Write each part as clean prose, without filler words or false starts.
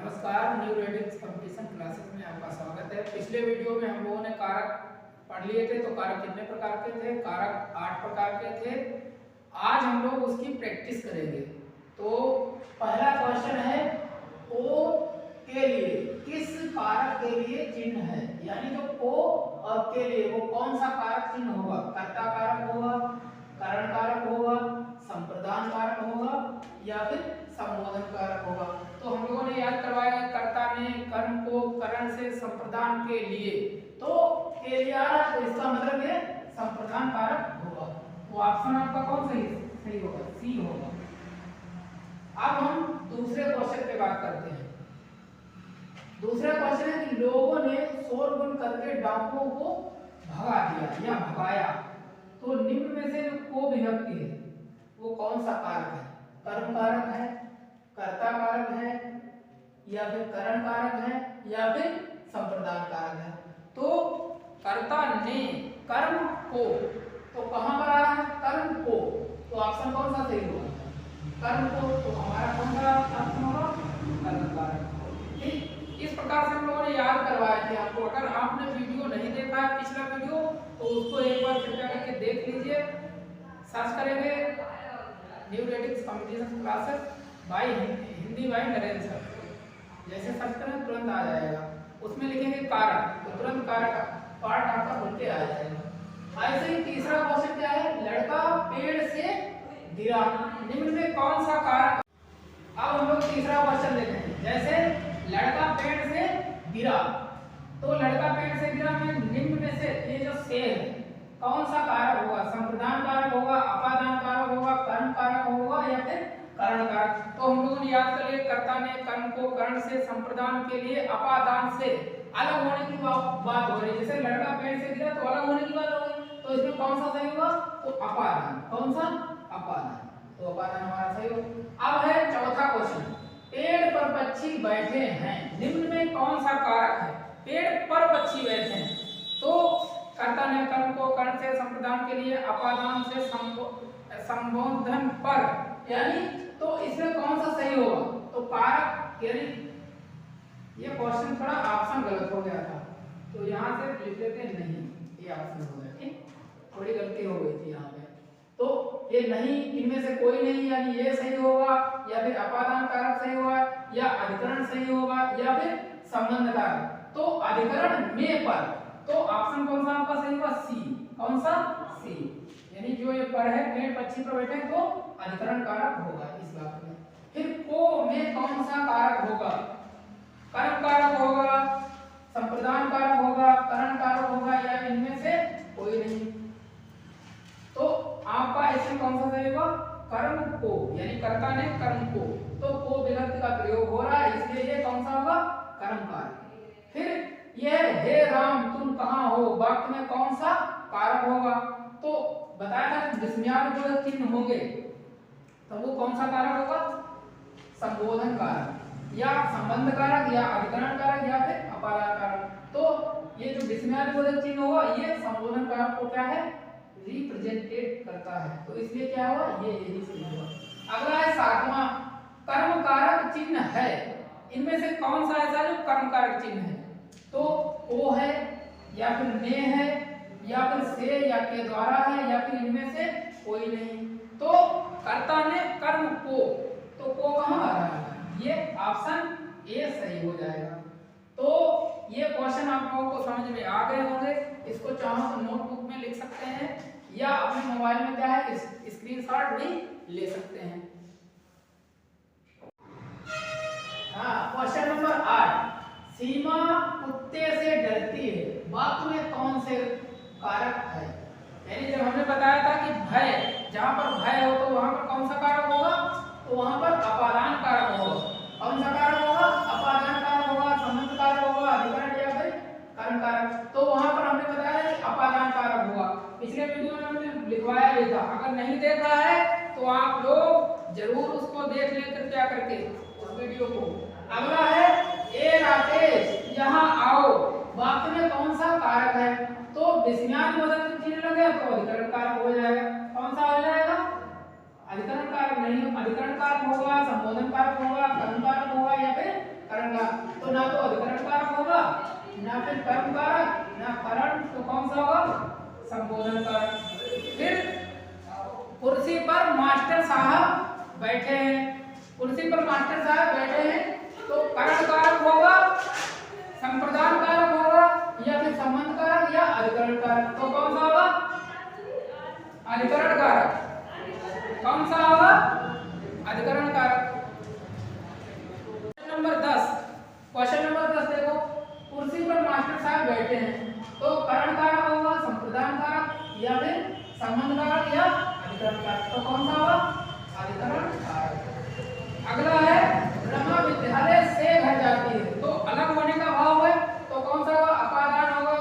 नमस्कार, new radix competition classes में आपका स्वागत है। पिछले वीडियो में हम लोगों ने कारक पढ़ लिए थे। तो कारक कितने प्रकार के थे? कारक 8 प्रकार के थे। आज हम लोग उसकी प्रैक्टिस करेंगे। तो पहला क्वेश्चन है, ओ के लिए किस कारक के लिए चिन्ह है? यानी जो ओ और के लिए वो कौन सा कारक चिन्ह होगा? कर्ता कारक होगा, करण कारक होगा, संप्रदान कारक होगा या फिर संबोधन कारक होगा। तो हम लोगों ने याद करवाया, कर्ता ने कर्म को करण से संप्रदान के लिए, तो के लिए आ रहा, तो इसका मतलब ये संप्रदान कारक होगा। तो ऑप्शन आपका कौन सही होगा? सी होगा। अब हम दूसरे क्वेश्चन पे बात करते हैं। दूसरा क्वेश्चन है कि लोगों ने शोरगुल करके डाकुओं को भगा दिया या भगाया। तो निम्न में से जो को विभक्ति है वो कौन सा कारक है? कर्म कारक है, कर्ता कारक है या फिर करण कारक है या फिर संप्रदान कारक है? तो कर्ता ने कर्म को, तो कहां पर आ रहा है? कर्म को। तो ऑप्शन कौन सा सही होगा? कर्म को। तो हमारा कौन सा ऑप्शन होगा? कर्म कारक। ठीक, इस प्रकार से हम लोगों ने याद करवाए थे आपको। अगर आपने वीडियो नहीं देखा है पिछला वीडियो, तो उसको एक बार कृपया करके देख लीजिए। सर्च करेंगे new radix competition classes by Hindi by Narendra sir, जैसे सर्च करें तुरंत आ जाएगा। उसमें लिखेंगे कारक, तो तुरंत कारक पार्ट आपका खुल के आ जाएगा। ऐसे ही तीसरा क्वेश्चन क्या है? लड़का पेड़ से गिरा, निम्न में कौन सा कारक? अब हम लोग तीसरा क्वेश्चन लेते हैं। जैसे लड़का पेड़ से गिरा, तो लड़का पेड़ से गिरा में निम्न में से ये जो से है कौन सा कारक होगा? संप्रदान कारक होगा, अपादान कारक होगा, कर्म कारक होगा या फिर करण कारक? तो हम लोगों ने याद कर लिए, कर्ता ने कर्म को करण से संप्रदान के लिए अपादान से अलग होने की बात हो रही है। जैसे लड़का पेड़ से गिरा तो अलग होने की बात हो गई, तो इसमें कौन सा सही होगा? तो अपादान। कौन सा? अपादान। तो अपादान हमारा सही होगा। अब है चौथा क्वेश्चन, पेड़ पर पक्षी बैठे हैं, निम्न में कौन सा कारक है? पेड़ पर पक्षी बैठे हैं, तो कर्ता ने कर्म को कर्ण से संप्रदान के लिए अपादान से संबोधन पर, यानी तो इसमें कौन सा सही होगा? तो कारक, यानी ये क्वेश्चन थोड़ा ऑप्शन गलत हो गया था, तो यहाँ से लिख लेते हैं नहीं, ये ऑप्शन हो गया। ठीक, थोड़ी गलती हो गई थी यहाँ पे। तो ये नहीं, इनमें से कोई नहीं, यानी ये सही होगा या फिर अपादान कारक सही होगा या अधिकरण सही होगा या फिर संबंध कारक। तो अधिकरण में पर, तो ऑप्शन कौन सा आपका सही होगा? सी। कौन सा? सी। यानी जो ये पर है पेड़ पक्षी पर बैठे तो अधिकरण कारक होगा इस बात में। फिर को में कौन सा कारक होगा? कर्म कारक होगा, संप्रदान कारक होगा, करण कारक होगा या इनमें से कोई नहीं? तो आपका इसमें कौन सा सही होगा? कर्म को, यानी कर्ता ने कर्म को, तो को विभक्ति का प्रयोग हो रहा है, इसलिए ये कौन सा होगा? कर्म कारक। फिर यह हे राम तुम कहां हो, वाक्य में कौन सा कारक होगा? तो बताया था विस्मयादिबोधक चिन्ह होंगे, तो वो कौन सा कारक होगा? संबोधन कारक या संबंध कारक या अधिकरण कारक या फिर अपादान कारक। तो ये जो विस्मयादिबोधक चिन्ह होगा ये संबोधन कारक को क्या है? रिप्रेजेंटेट करता है, तो इसलिए क्या होगा? ये यही सही होगा। अगला है सातवां, कर्म कारक चिन्ह है, इनमें से कौन सा ऐसा जो कर्म कारक चिन्ह है? तो ओ है या फिर ने है या फिर से या के द्वारा है या फिर इनमें से कोई नहीं? तो कर्ता ने कर्म को, तो को कहां आ रहा है? ये ऑप्शन ए सही हो जाएगा। तो ये क्वेश्चन आप लोगों को समझ में आ गए होंगे। इसको चाहो तो नोटबुक में लिख सकते हैं या अपने मोबाइल में क्या है स्क्रीनशॉट भी ले सकते हैं। हाँ, क्वेश्चन नंबर 8, सीमा कुत्ते से डरती है, वाक्य में कौन से कारक है? यानी जब हमने बताया था कि भय, जहां पर भय हो तो वहां पर कौन सा कारक होगा? तो वहां पर अपादान कारक होगा। कौन सा कारक होगा? अपादान कारक होगा, संबंध कारक होगा, अधिकरण या फिर करण कारक। तो वहां पर हमने बताया कि अपादान कारक होगा। पिछले वीडियो में हमने लिखवाया भी था, अगर नहीं देखा है तो आप लोग जरूर उसको देख लेकर क्या करके उस वीडियो को। अगला है ए राकेश यहाँ आओ, वाक्य में कौन सा कारक है? तो विस्मयादिबोधक चिन्ह लगे तो अधिकरण कारक हो जाएगा। कौन सा हो जाएगा? अधिकरण कारक नहीं, अधिकरण कारक होगा, संबोधन कारक होगा, कर्म कारक होगा या फिर करण कारक ना फिर कर्म कारक ना करण, तो कौन सा होगा? संबोधन कारक। फिर कुर्सी पर मास्टर साहब बैठे हैं, कुर्सी पर मास्टर साहब बैठे हैं, तो करण कारक होगा, संप्रदान कारक होगा, या फिर संबंध कारक या अधिकरण कारक, तो कौन सा होगा? अधिकरण कारक। कौन सा होगा? अधिकरण कारक। नंबर 10, क्वेश्चन नंबर 10 देखो, कुर्सी पर मास्टर साहब बैठे हैं, तो करण कारक होगा, संप्रदान कारक या फिर संबंध कारक या अधिकरण कारक, तो कौन सा होगा? अधिकरण कारक। अगला है रमा विद्यालय से घर जाती है, तो अलग होने का भाव है, तो कौन सा होगा? अपादान होगा,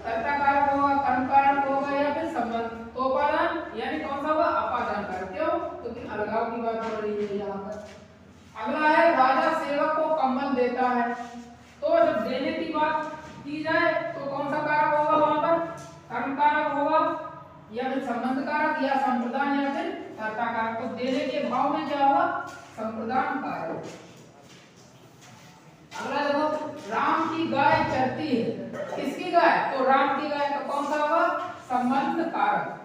कर्ता कारक होगा, कर्म कारक होगा या फिर संबंध, तो उपादान यानी कौन सा होगा? अपादान कारक। क्यों? क्योंकि अलगाव की बात हो रही है यहाँ पर। अगला है राजा सेवक को कंबल देता है, तो जब देने की बात की जाए तो कौन सा कारक होगा वहां पर? कर्म कारक होगा या फिर संबंध कारक या संप्रदान या फिर कर्ता कारक, तो देने के भाव में क्या होगा? संप्रदान कारक। अगला देखो, राम की गाय चरती है, किसकी गाय? तो राम की गाय, तो कौन सा होगा? संबंध कारक।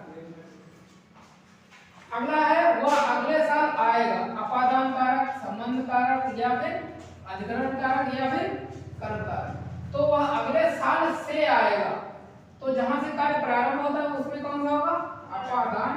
अगला है वह अगले साल आएगा, अपादान कारक, संबंध कारक या फिर अधिकरण कारक या फिर कर्म कारक, तो वह अगले साल से आएगा, तो जहां से कार्य प्रारंभ होता है उसमें कौन सा होगा? अपादान